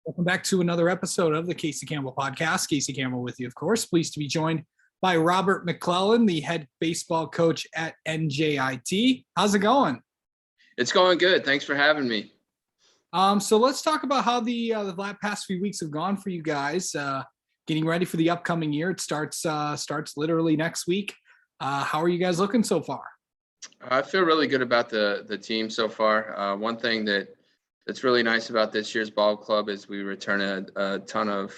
Welcome back to another episode of the Casey Campbell Podcast. Casey Campbell with you, of course. Pleased to be joined by Robert McClellan, the head baseball coach at NJIT. How's it going? It's going good. Thanks for having me. So let's talk about how the past few weeks have gone for you guys. Getting ready for the upcoming year. It starts literally next week. How are you guys looking so far? I feel really good about the team so far. One thing that's really nice about this year's ball club is we return a ton of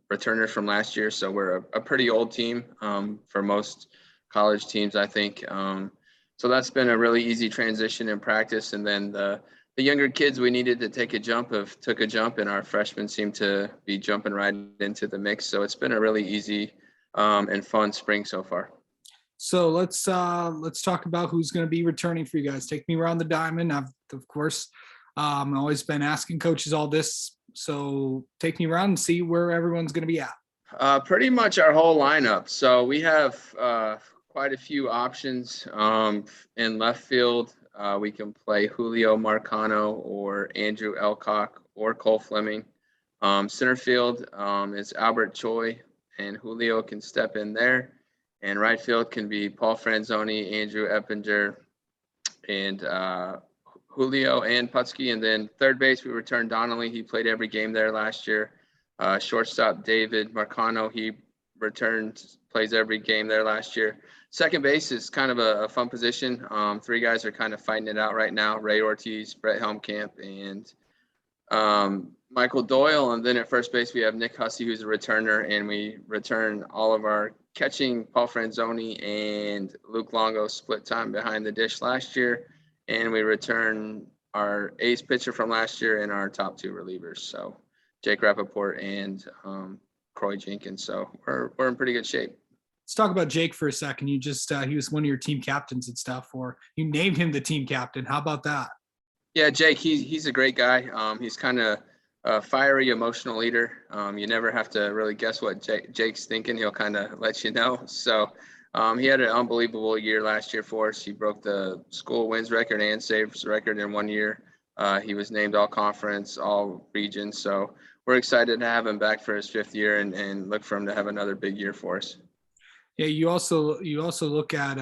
returners from last year. So we're a pretty old team for most college teams, I think. So that's been a really easy transition in practice. And then the younger kids we needed to take a jump took a jump, and our freshmen seem to be jumping right into the mix. So it's been a really easy and fun spring so far. So let's talk about who's going to be returning for you guys. Take me around the diamond. I've always been asking coaches all this. So take me around and see where everyone's going to be at. Pretty much our whole lineup. So we have quite a few options in left field. We can play Julio Marcano or Andrew Elcock or Cole Fleming. Center field is Albert Choi, and Julio can step in there. And right field can be Paul Franzoni, Andrew Eppinger, and Julio and Putski. And then third base, we returned Donnelly. He played every game there last year. Shortstop David Marcano, he plays every game there last year. Second base is kind of a fun position. Three guys are kind of fighting it out right now: Ray Ortiz, Brett Helmkamp, and Michael Doyle. And then at first base, we have Nick Hussey, who's a returner, and we return all of our catching. Paul Franzoni and Luke Longo split time behind the dish last year, and we return our ace pitcher from last year and our top two relievers, so Jake Rappaport and Croy Jenkins. So we're in pretty good shape. Let's talk about Jake for a second. You just he was one of your team captains and stuff, or you named him the team captain. How about that? Yeah, Jake, he's a great guy. He's kind of a fiery, emotional leader. You never have to really guess what Jake's thinking. He'll kind of let you know. So he had an unbelievable year last year for us. He broke the school wins record and saves record in 1 year. He was named all conference, all regions. So we're excited to have him back for his fifth year and look for him to have another big year for us. Yeah, you also look at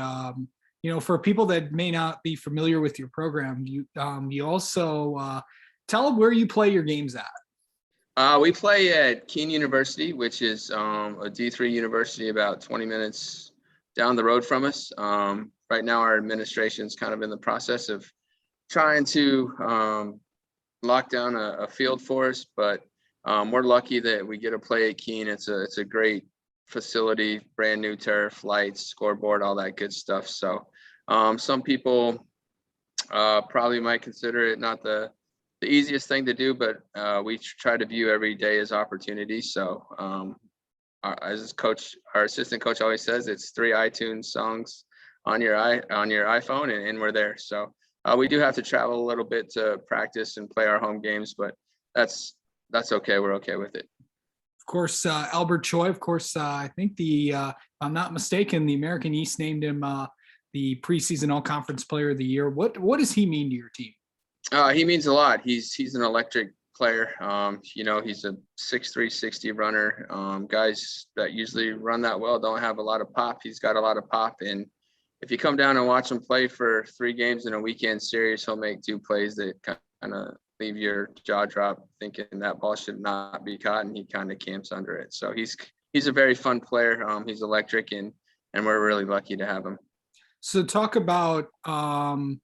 for people that may not be familiar with your program, you also tell them where you play your games at. We play at Keene University, which is a D3 university about 20 minutes down the road from us. Right now, our administration is kind of in the process of trying to lock down a field for us, but we're lucky that we get to play at Keene. It's a great facility, brand new turf, lights, scoreboard, all that good stuff. So some people probably might consider it not the easiest thing to do, but we try to view every day as opportunity. So as coach, our assistant coach always says, it's 3 iTunes songs on your iPhone, and we're there. So we do have to travel a little bit to practice and play our home games, but that's okay. We're okay with it. Of course, Albert Choi, of course, I think if I'm not mistaken, the American East named him the preseason all-conference player of the year. What does he mean to your team? He means a lot. He's an electric player. He's a 6'3", 60 runner. Guys that usually run that well don't have a lot of pop. He's got a lot of pop. And if you come down and watch him play for 3 games in a weekend series, he'll make 2 plays that kind of leave your jaw drop thinking that ball should not be caught, and he kind of camps under it. So he's a very fun player. He's electric, and we're really lucky to have him. So talk about the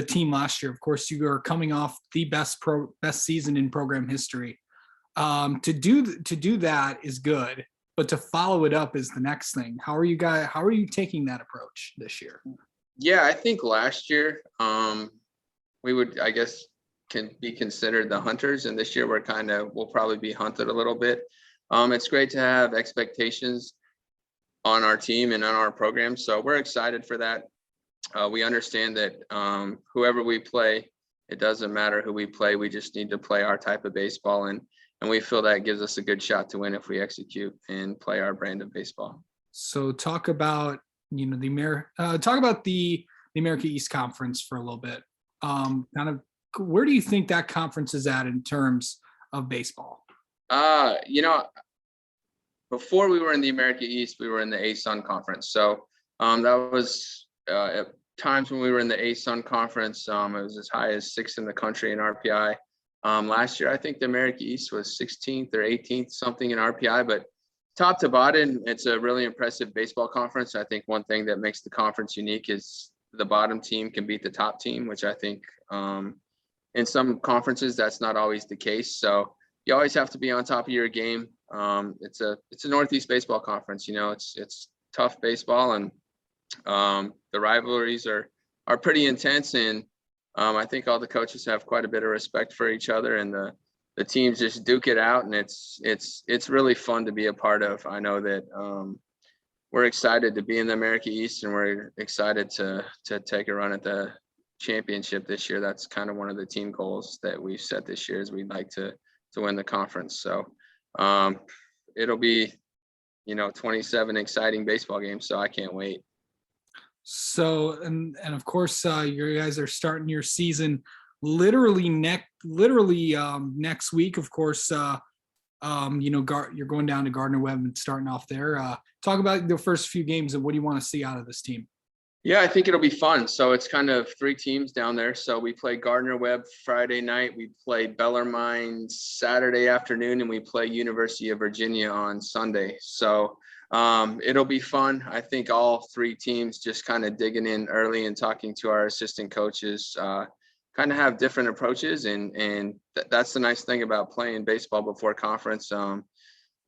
team last year. Of course, you are coming off the best season in program history. To do that is good, but to follow it up is the next thing. How are you taking that approach this year? Yeah, I think last year we would, I guess, can be considered the hunters, and this year we'll probably be hunted a little bit. It's great to have expectations on our team and on our program, so we're excited for that. We understand that whoever we play, it doesn't matter who we play. We just need to play our type of baseball, and we feel that gives us a good shot to win if we execute and play our brand of baseball. So talk about the America East Conference for a little bit. Kind of where do you think that conference is at in terms of baseball? You know, before we were in the America East, we were in the ASUN conference. So that was at times when we were in the ASUN conference, it was as high as 6th in the country in RPI. Last year, I think the America East was 16th or 18th, something in RPI, but top to bottom, it's a really impressive baseball conference. I think one thing that makes the conference unique is the bottom team can beat the top team, which I think in some conferences, that's not always the case. So you always have to be on top of your game. It's a Northeast baseball conference. You know, it's tough baseball, and the rivalries are pretty intense. And I think all the coaches have quite a bit of respect for each other, and the teams just duke it out, and it's really fun to be a part of. I know that we're excited to be in the America East, and we're excited to take a run at the championship this year. That's kind of one of the team goals that we've set this year, is we'd like to win the conference. So it'll be, 27 exciting baseball games. So I can't wait. So, and of course, you guys are starting your season literally next week. Of course, you're going down to Gardner-Webb and starting off there. Talk about the first few games and what do you want to see out of this team? Yeah, I think it'll be fun. So it's kind of 3 teams down there. So we play Gardner-Webb Friday night, we play Bellarmine Saturday afternoon, and we play University of Virginia on Sunday. So it'll be fun. I think all 3 teams just kind of digging in early and talking to our assistant coaches, kind of have different approaches. And that's the nice thing about playing baseball before conference.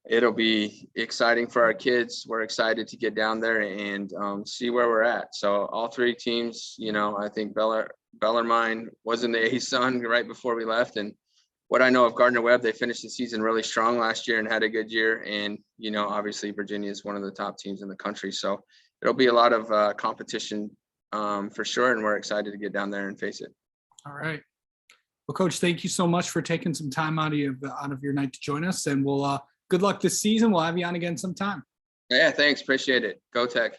It'll be exciting for our kids. We're excited to get down there and see where we're at. So all 3 teams, I think Bellarmine was in the ASUN right before we left. And what I know of Gardner-Webb, they finished the season really strong last year and had a good year. And, obviously Virginia is one of the top teams in the country. So it'll be a lot of competition for sure. And we're excited to get down there and face it. All right. Well, Coach, thank you so much for taking some time out of your night to join us. And we'll good luck this season. We'll have you on again sometime. Yeah, thanks. Appreciate it. Go Tech.